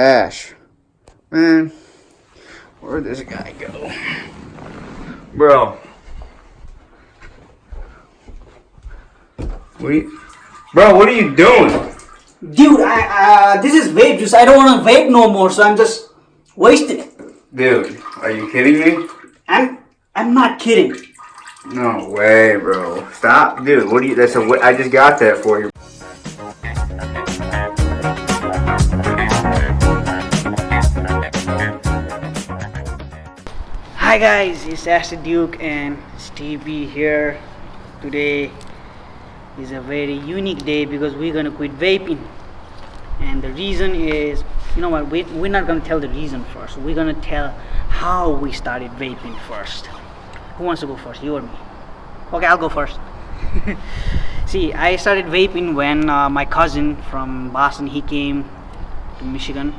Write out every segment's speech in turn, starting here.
Ash, man, where'd this guy go? Bro. What are you doing? Dude, this is vape juice. I don't want to vape no more, so I'm just wasting it. Dude, are you kidding me? I'm not kidding. No way, bro. Stop, dude. What do you? I just got that for you. Hi guys, it's Acid Duke and Stevie here. Today is a very unique day because we're gonna quit vaping, and the reason is, you know what? We're not gonna tell the reason first. We're gonna tell how we started vaping first. Who wants to go first? You or me? Okay, I'll go first. See, I started vaping when my cousin from Boston, he came to Michigan,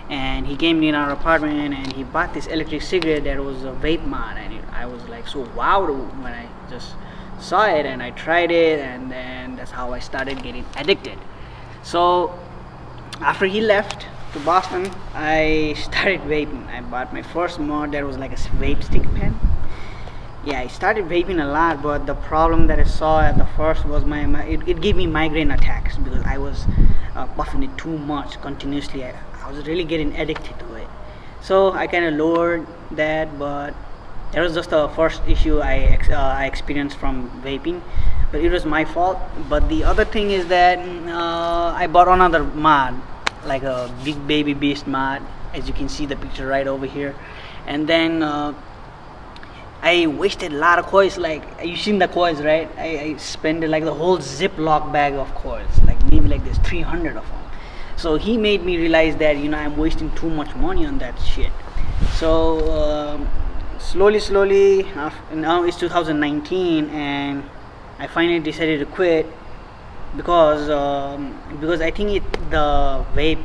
and he came in our apartment and he bought this electric cigarette that was a vape mod, and I was like so wowed when I just saw it, and I tried it, and then that's how I started getting addicted. So after he left to Boston, I started vaping. I bought my first mod that was like a vape stick pen. Yeah, I started vaping a lot, but the problem that I saw at the first was it gave me migraine attacks because I was puffing it too much continuously. I was really getting addicted to it. So I kind of lowered that, but that was just the first issue I experienced from vaping. But it was my fault. But the other thing is that I bought another mod, like a Big Baby Beast mod, as you can see the picture right over here. And then I wasted a lot of coils. Like, you've seen the coils, right? I spent like the whole Ziploc bag of coils, like maybe like there's 300 of them. So he made me realize that, you know, I'm wasting too much money on that shit. So slowly, now it's 2019, and I finally decided to quit because I think the vape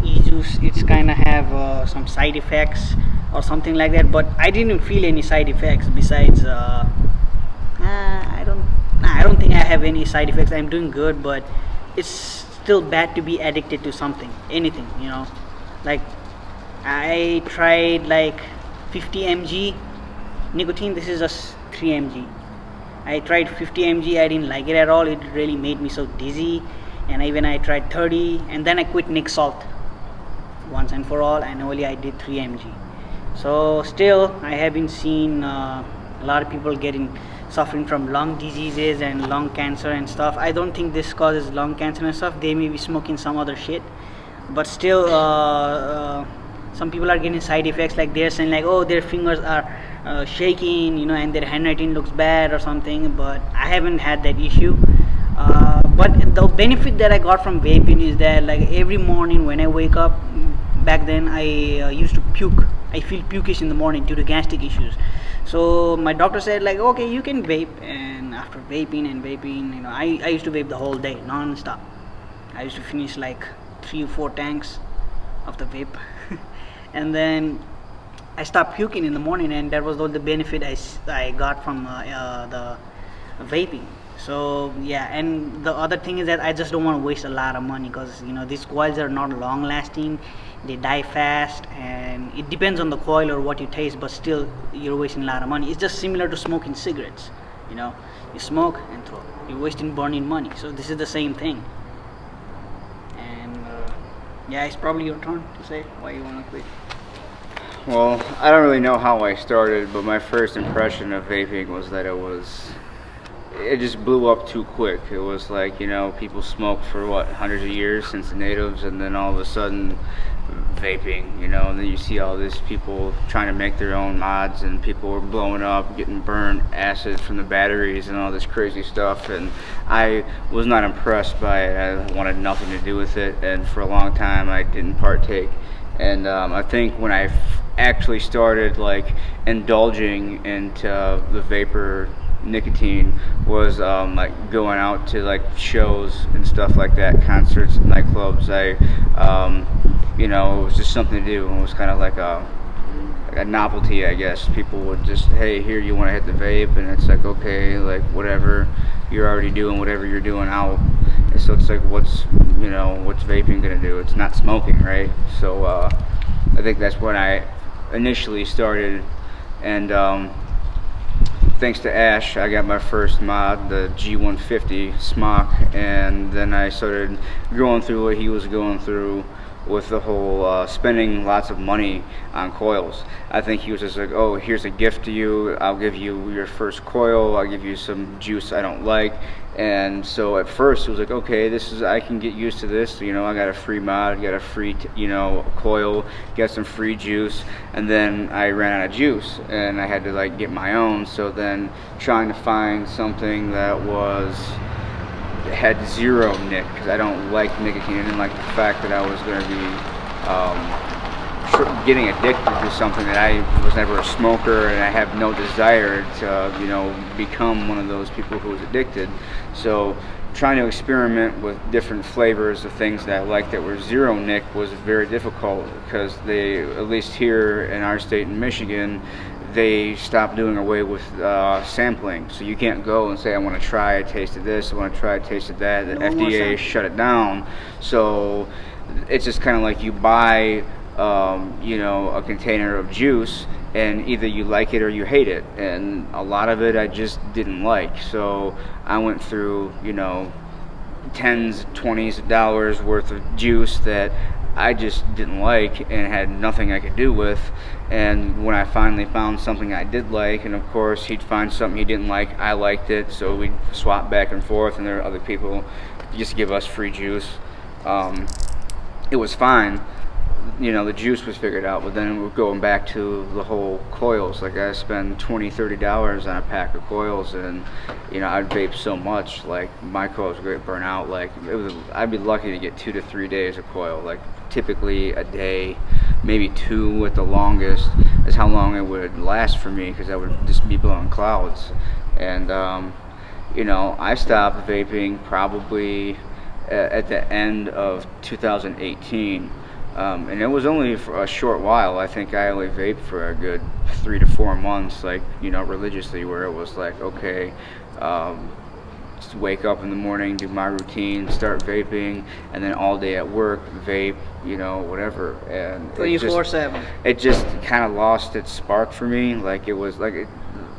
e-juice, it's kind of have some side effects or something like that, but I didn't feel any side effects besides I don't think I have any side effects. I'm doing good, but it's still bad to be addicted to anything, you know. Like, I tried like 50 mg nicotine. This is just 3 mg. I tried 50 mg. I didn't like it at all. It really made me so dizzy. And even I tried 30, and then I quit Nick Salt once and for all, and only I did 3 mg. So still I have been seeing a lot of people suffering from lung diseases and lung cancer and stuff. I don't think this causes lung cancer and stuff. They may be smoking some other shit, but still some people are getting side effects, like they're saying like, oh, their fingers are shaking, you know, and their handwriting looks bad or something. But I haven't had that issue. But the benefit that I got from vaping is that, like, every morning when I wake up, back then I used to puke. I feel pukish in the morning due to gastric issues. So my doctor said, like, okay, you can vape. And after vaping, you know, I used to vape the whole day, non-stop. I used to finish like 3 or 4 tanks of the vape. And then I stopped puking in the morning, and that was all the benefit I got from the vaping. So yeah, and the other thing is that I just don't want to waste a lot of money, because, you know, these coils are not long lasting. They die fast, and it depends on the coil or what you taste, but still you're wasting a lot of money. It's just similar to smoking cigarettes, you know. You smoke and throw. You're wasting burning money. So this is the same thing. And yeah, it's probably your turn to say why you want to quit. Well, I don't really know how I started, but my first impression of vaping was that it just blew up too quick. It was like, you know, people smoked for hundreds of years since the natives, and then all of a sudden vaping, you know, and then you see all these people trying to make their own mods, and people were blowing up, getting burned acid from the batteries and all this crazy stuff, and I was not impressed by it. I wanted nothing to do with it, and for a long time I didn't partake. And I think when I actually started like indulging into the vapor nicotine was like going out to like shows and stuff like that, concerts, nightclubs. You know, it was just something to do. It was kind of like a novelty, I guess. People would just, hey, here, you want to hit the vape, and it's like, okay, like whatever, you're already doing whatever you're doing out. And so it's like, what's, you what's vaping gonna do? It's not smoking, right? So I think that's when I initially started, and thanks to Ash, I got my first mod, the G150 Smock, and then I started going through what he was going through with the whole spending lots of money on coils. I think he was just like, oh, here's a gift to you, I'll give you your first coil, I'll give you some juice I don't like. And so at first it was like, okay, I can get used to this, I got a free mod, got a free coil, got some free juice, and then I ran out of juice and I had to like get my own. So then trying to find something that had zero nic, because I don't like nicotine. I didn't like the fact that I was going to be getting addicted to something that I was never a smoker, and I have no desire to become one of those people who was addicted. So trying to experiment with different flavors of things that I liked that were zero nic was very difficult, because they, at least here in our state in Michigan, they stopped doing away with sampling. So you can't go and say, I want to try a taste of this, I want to try a taste of that. The FDA shut it down. So it's just kind of like you buy a container of juice, and either you like it or you hate it, and a lot of it I just didn't like. So I went through tens, 20s of dollars worth of juice that I just didn't like and had nothing I could do with. And when I finally found something I did like, and of course he'd find something he didn't like, I liked it, so we'd swap back and forth, and there are other people just give us free juice. It was fine. The juice was figured out, but then we're going back to the whole coils. Like, I spend $20-$30 on a pack of coils, and I'd vape so much, like my coils would get burnt out. Like, I'd be lucky to get 2 to 3 days of coil. Like, typically a day, maybe 2 at the longest, is how long it would last for me, because I would just be blowing clouds. And I stopped vaping probably at the end of 2018. And it was only for a short while. I think I only vaped for a good 3 to 4 months, like, religiously, where it was like, okay, just wake up in the morning, do my routine, start vaping, and then all day at work, vape, whatever. And 24/7. It just kind of lost its spark for me. Like, it was like,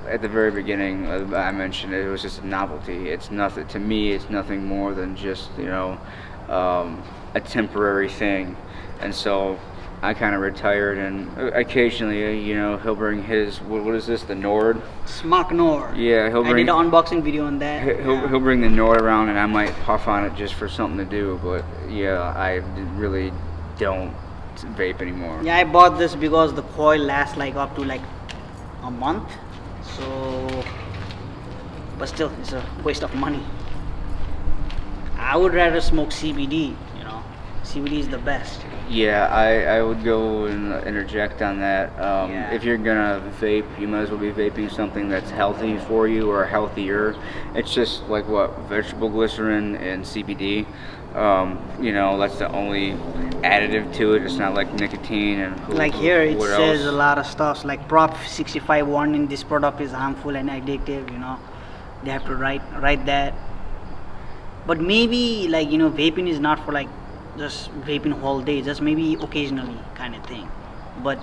at the very beginning, I mentioned it was just a novelty. It's nothing, to me, it's nothing more than just, a temporary thing. And so I kind of retired, and occasionally, he'll bring his, what is this, the Nord? Smock Nord. Yeah, I did an unboxing video on that. He'll bring the Nord around, and I might puff on it just for something to do, but yeah, I really don't vape anymore. Yeah, I bought this because the coil lasts like up to like a month, so, but still, it's a waste of money. I would rather smoke CBD, CBD is the best. Yeah, I would go and interject on that. If you're gonna vape, you might as well be vaping something that's healthy for you, or healthier. It's just like vegetable glycerin and CBD. That's the only additive to it. It's not like nicotine and like here it says a lot of stuff like Prop 65 warning, this product is harmful and addictive. They have to write that. But maybe vaping is not for like just vaping whole day, just maybe occasionally kind of thing. But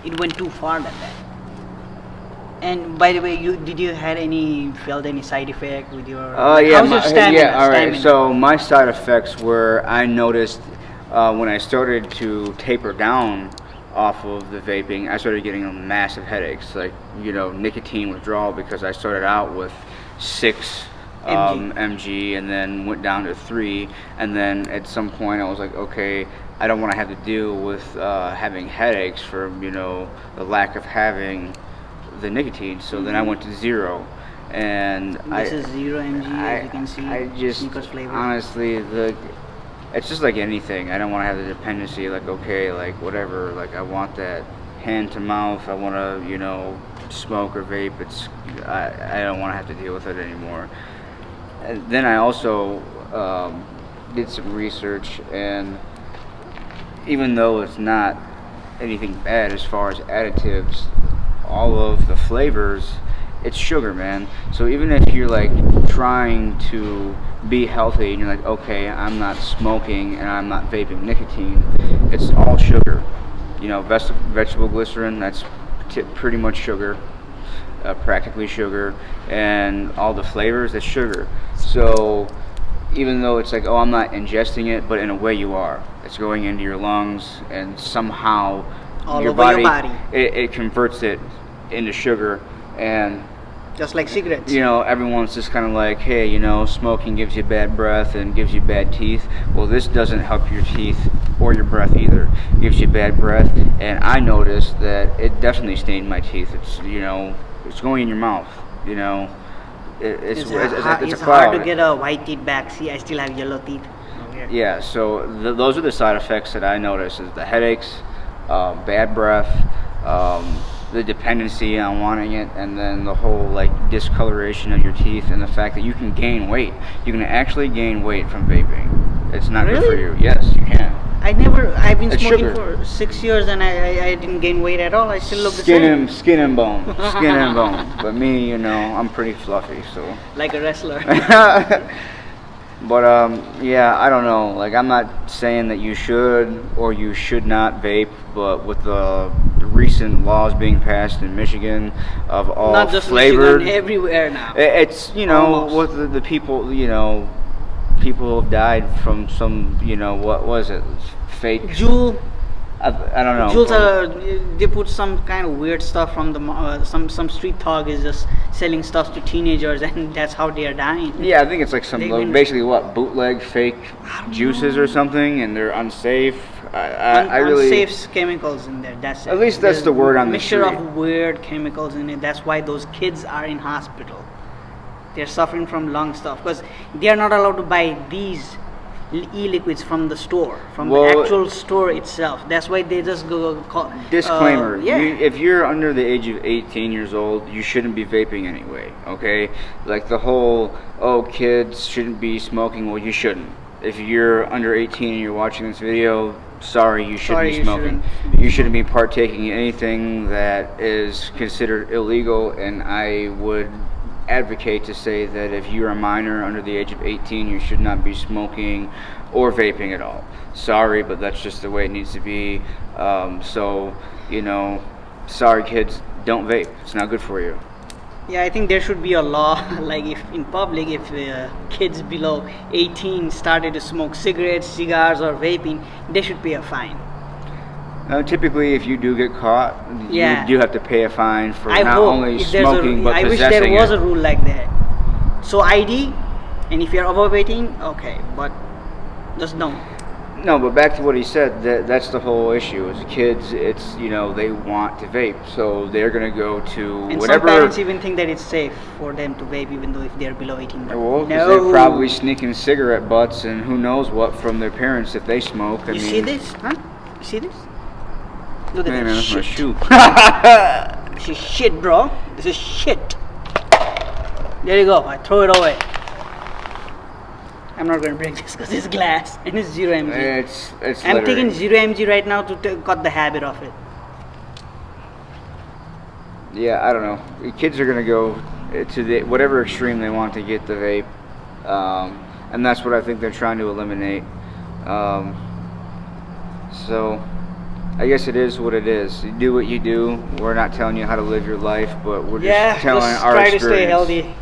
it went too far than that. And by the way, did you felt any side effect with your? How's your stamina? Yeah, all right. So my side effects were, I noticed when I started to taper down off of the vaping, I started getting massive headaches, like nicotine withdrawal, because I started out with 6 mg and then went down to 3, and then at some point I was like, okay, I don't want to have to deal with having headaches from the lack of having the nicotine. So then I went to 0, and this is 0 mg, as you can see. I just honestly, it's just like anything. I don't want to have the dependency, like, okay, like whatever, like I want that hand to mouth, I want to smoke or vape. I don't want to have to deal with it anymore. And then I also did some research, and even though it's not anything bad as far as additives, all of the flavors, it's sugar, man. So even if you're like trying to be healthy, and you're like, okay, I'm not smoking and I'm not vaping nicotine. It's all sugar. You know, vegetable glycerin, that's pretty much sugar, practically sugar, and all the flavors, that's sugar. So even though it's like, oh, I'm not ingesting it, but in a way you are. It's going into your lungs, and somehow All over your body. It converts it into sugar. And just like cigarettes. you know, everyone's just kind of like, hey, you know, smoking gives you bad breath and gives you bad teeth. Well, this doesn't help your teeth or your breath either. It gives you bad breath, and I noticed that it definitely stained my teeth. It's, you know, it's going in your mouth, you know. It's a hard to get a white teeth back. See, I still have yellow teeth over here. Yeah, so those are the side effects that I noticed: is the headaches, bad breath, the dependency on wanting it, and then the whole like discoloration of your teeth, and the fact that you can gain weight. You can actually gain weight from vaping. It's not good for you. Yes, you can. I've been smoking sugar. for 6 years, and I didn't gain weight at all. I still look the same. Skin and bone, skin and bone. But me, you know, I'm pretty fluffy, so. Like a wrestler. But yeah, I don't know. Like, I'm not saying that you should or you should not vape, but with the recent laws being passed in Michigan of all Not just flavored, Michigan, everywhere now. it's, you know, Almost. with the people, you know, people have died from some, you know, what was it, fake. Juul. I don't know. Juuls they put some kind of weird stuff from the some street thug is just selling stuff to teenagers, and that's how they are dying. Yeah, I think it's like some basically what, bootleg fake juices know. or something, and they're unsafe. I really unsafe chemicals in there. That's it. At least that's There's the word on the mixture street. of weird chemicals in it. That's why those kids are in hospital. They're suffering from lung stuff because they are not allowed to buy these e-liquids from the store, from the actual store itself. That's why they just go call. Disclaimer: yeah. if you're under the age of 18 years old, you shouldn't be vaping anyway. Okay, like the whole, oh, kids shouldn't be smoking. Well, you shouldn't. If you're under 18 and you're watching this video, sorry, you shouldn't be smoking. You shouldn't be partaking in anything that is considered illegal, and I would advocate to say that if you're a minor under the age of 18, you should not be smoking or vaping at all. Sorry, but that's just the way it needs to be. So, you know, sorry kids, don't vape. It's not good for you. Yeah, I think there should be a law, like if in public, if kids below 18 started to smoke cigarettes, cigars, or vaping, they should pay a fine. Typically, if you do get caught, Yeah. you do have to pay a fine for I not hope only if there's smoking, but I wish possessing there was it. a rule like that. So ID, and if you're above 18, okay, but just don't. No, but back to what he said, that's the whole issue. Is kids, it's, you know, they want to vape, so they're going to go to And whatever. some parents even think that it's safe for them to vape even though if they're below 18. Well, because they're probably sneaking cigarette butts and who knows what from their parents if they smoke. You see this? Huh? You see this? Look at Man, this that's my shit. shoe. This is shit, bro. This is shit. There you go. I throw it away. I'm not going to break this because it's glass and it's 0 mg. It's I'm taking littering. 0 mg right now to cut the habit of it. Yeah, I don't know. Kids are going to go to the whatever extreme they want to get the vape, and that's what I think they're trying to eliminate. So I guess it is what it is. You do what you do. We're not telling you how to live your life, but we're just telling our try experience. to stay healthy.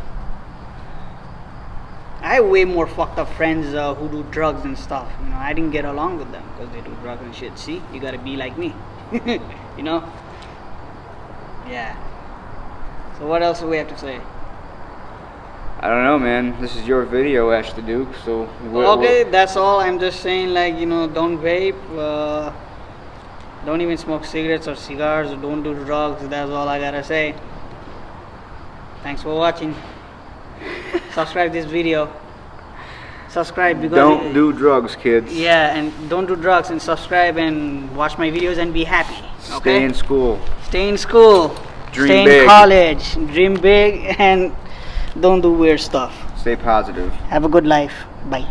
I have way more fucked up friends who do drugs and stuff. You know, I didn't get along with them because they do drugs and shit. See, you gotta be like me. You know? Yeah. So what else do we have to say? I don't know, man. This is your video, Ash the Duke. So Okay, that's all. I'm just saying, like, you know, don't vape. Don't even smoke cigarettes or cigars. Don't do drugs. That's all I gotta say. Thanks for watching. Subscribe this video. Subscribe because don't do drugs, kids. Yeah, and don't do drugs, and subscribe and watch my videos and be happy. Okay? Stay in school. Stay in school. Dream Stay big. in college. Dream big and don't do weird stuff. Stay positive. Have a good life. Bye.